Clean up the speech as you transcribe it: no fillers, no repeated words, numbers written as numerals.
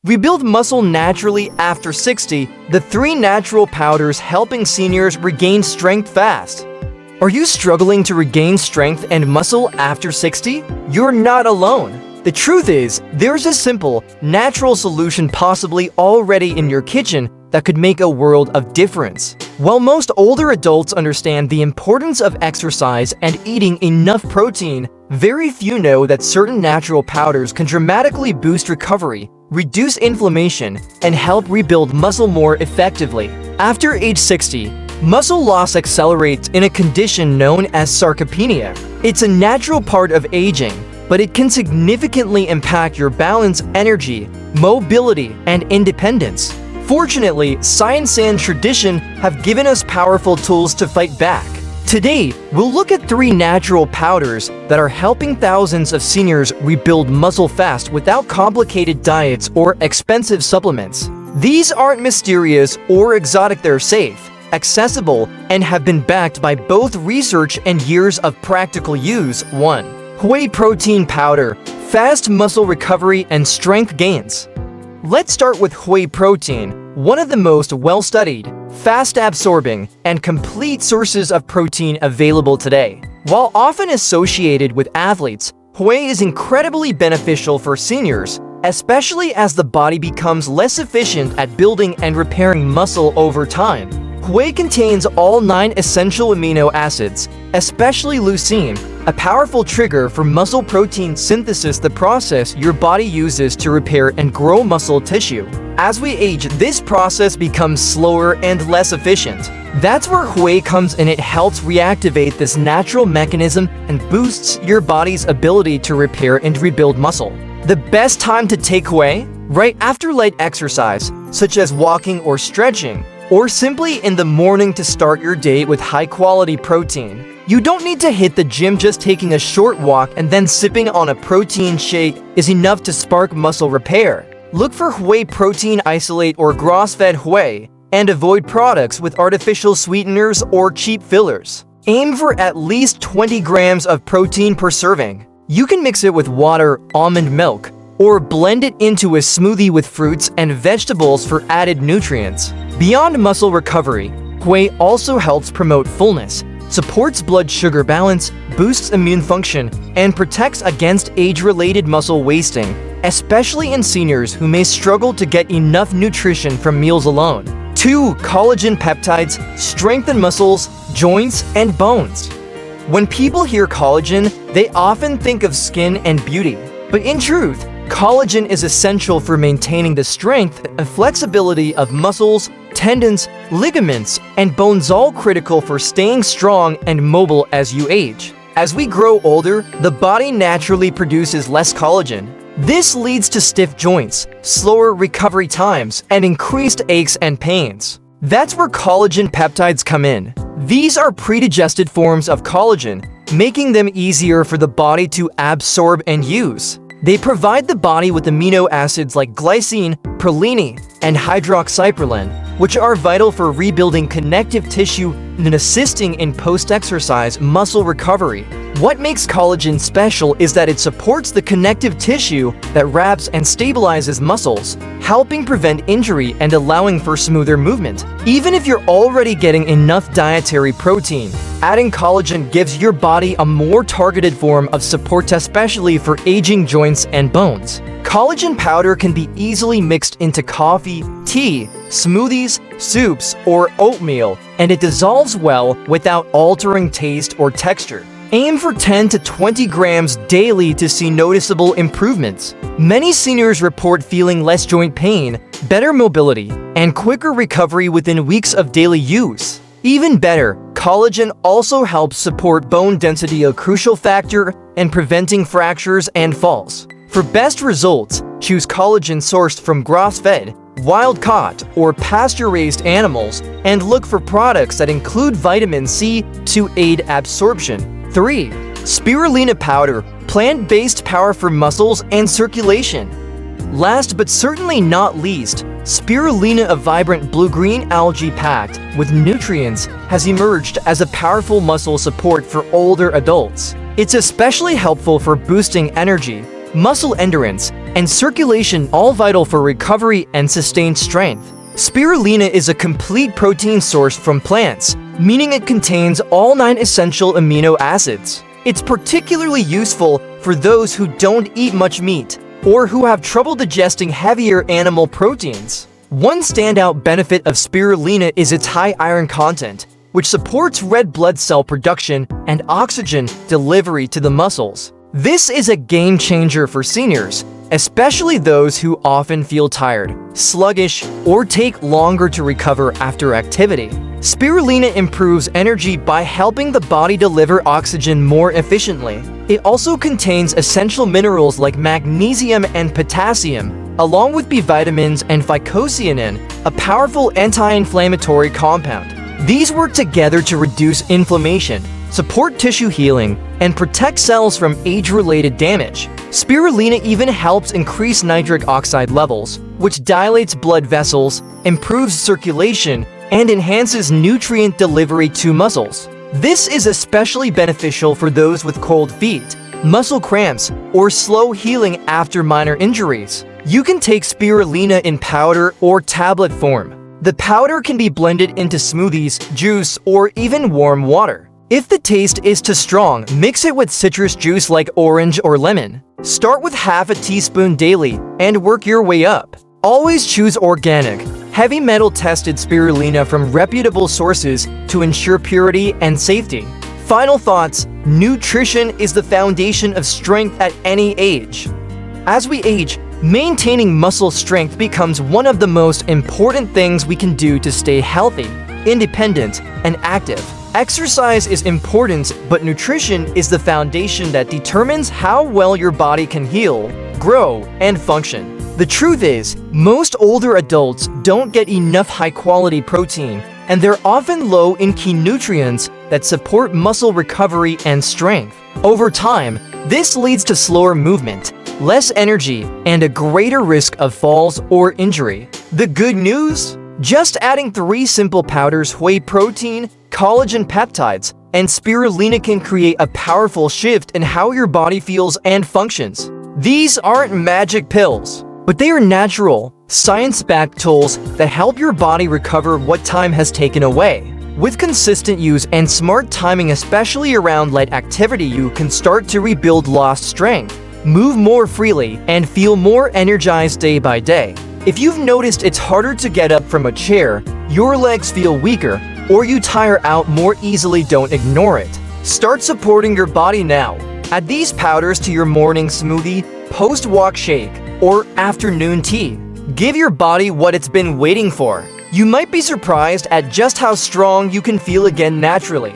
Rebuild muscle naturally after 60, the 3 natural powders helping seniors regain strength fast. Are you struggling to regain strength and muscle after 60? You're not alone. The truth is, there's a simple, natural solution possibly already in your kitchen that could make a world of difference. While most older adults understand the importance of exercise and eating enough protein, very few know that certain natural powders can dramatically boost recovery, reduce inflammation, and help rebuild muscle more effectively. After age 60, muscle loss accelerates in a condition known as sarcopenia. It's a natural part of aging, but it can significantly impact your balance, energy, mobility, and independence. Fortunately, science and tradition have given us powerful tools to fight back. Today, we'll look at 3 natural powders that are helping thousands of seniors rebuild muscle fast without complicated diets or expensive supplements. These aren't mysterious or exotic, they're safe, accessible, and have been backed by both research and years of practical use. 1. Whey protein powder, fast muscle recovery and strength gains. Let's start with whey protein, one of the most well-studied, fast-absorbing, and complete sources of protein available today. While often associated with athletes, whey is incredibly beneficial for seniors, especially as the body becomes less efficient at building and repairing muscle over time. Whey contains all 9 essential amino acids, especially leucine, a powerful trigger for muscle protein synthesis, the process your body uses to repair and grow muscle tissue. As we age, this process becomes slower and less efficient. That's where whey comes in. It helps reactivate this natural mechanism and boosts your body's ability to repair and rebuild muscle. The best time to take whey? Right after light exercise, such as walking or stretching, or simply in the morning to start your day with high-quality protein. You don't need to hit the gym. Just taking a short walk and then sipping on a protein shake is enough to spark muscle repair. Look for whey protein isolate or grass-fed whey, and avoid products with artificial sweeteners or cheap fillers. Aim for at least 20 grams of protein per serving. You can mix it with water, almond milk, or blend it into a smoothie with fruits and vegetables for added nutrients. Beyond muscle recovery, whey also helps promote fullness, supports blood sugar balance, boosts immune function, and protects against age-related muscle wasting, especially in seniors who may struggle to get enough nutrition from meals alone. 2. Collagen peptides strengthen muscles, joints, and bones. When people hear collagen, they often think of skin and beauty. But in truth, collagen is essential for maintaining the strength and flexibility of muscles, tendons, ligaments, and bones, all critical for staying strong and mobile as you age. As we grow older, the body naturally produces less collagen. This leads to stiff joints, slower recovery times, and increased aches and pains. That's where collagen peptides come in. These are pre-digested forms of collagen, making them easier for the body to absorb and use. They provide the body with amino acids like glycine, proline, and hydroxyproline, which are vital for rebuilding connective tissue and assisting in post-exercise muscle recovery. What makes collagen special is that it supports the connective tissue that wraps and stabilizes muscles, helping prevent injury and allowing for smoother movement. Even if you're already getting enough dietary protein, adding collagen gives your body a more targeted form of support, especially for aging joints and bones. Collagen powder can be easily mixed into coffee, tea, smoothies, soups, or oatmeal, and it dissolves well without altering taste or texture. Aim for 10 to 20 grams daily to see noticeable improvements. Many seniors report feeling less joint pain, better mobility, and quicker recovery within weeks of daily use. Even better, collagen also helps support bone density, a crucial factor in preventing fractures and falls. For best results, choose collagen sourced from grass-fed, wild-caught, or pasture-raised animals, and look for products that include vitamin C to aid absorption. 3. Spirulina powder, plant-based power for muscles and circulation. Last but certainly not least, spirulina, a vibrant blue-green algae packed with nutrients, has emerged as a powerful muscle support for older adults. It's especially helpful for boosting energy, muscle endurance, and circulation, all vital for recovery and sustained strength. Spirulina is a complete protein source from plants, meaning it contains all 9 essential amino acids. It's particularly useful for those who don't eat much meat or who have trouble digesting heavier animal proteins. One standout benefit of spirulina is its high iron content, which supports red blood cell production and oxygen delivery to the muscles. This is a game changer for seniors, especially those who often feel tired, sluggish, or take longer to recover after activity. Spirulina improves energy by helping the body deliver oxygen more efficiently. It also contains essential minerals like magnesium and potassium, along with B vitamins and phycocyanin, a powerful anti-inflammatory compound. These work together to reduce inflammation, support tissue healing, and protect cells from age-related damage. Spirulina even helps increase nitric oxide levels, which dilates blood vessels, improves circulation, and enhances nutrient delivery to muscles. This is especially beneficial for those with cold feet, muscle cramps, or slow healing after minor injuries. You can take spirulina in powder or tablet form. The powder can be blended into smoothies, juice, or even warm water. If the taste is too strong, mix it with citrus juice like orange or lemon. Start with half a teaspoon daily and work your way up. Always choose organic, heavy metal tested spirulina from reputable sources to ensure purity and safety. Final thoughts: nutrition is the foundation of strength at any age. As we age, maintaining muscle strength becomes one of the most important things we can do to stay healthy, independent, and active. Exercise is important, but nutrition is the foundation that determines how well your body can heal, grow, and function. The truth is, most older adults don't get enough high-quality protein, and they're often low in key nutrients that support muscle recovery and strength. Over time, this leads to slower movement, less energy, and a greater risk of falls or injury. The good news? Just adding 3 simple powders: whey protein, collagen peptides, and spirulina can create a powerful shift in how your body feels and functions. These aren't magic pills, but they are natural, science-backed tools that help your body recover what time has taken away. With consistent use and smart timing, especially around light activity, you can start to rebuild lost strength, move more freely, and feel more energized day by day. If you've noticed it's harder to get up from a chair, your legs feel weaker, or you tire out more easily, don't ignore it. Start supporting your body now. Add these powders to your morning smoothie, post-walk shake, or afternoon tea. Give your body what it's been waiting for. You might be surprised at just how strong you can feel again naturally.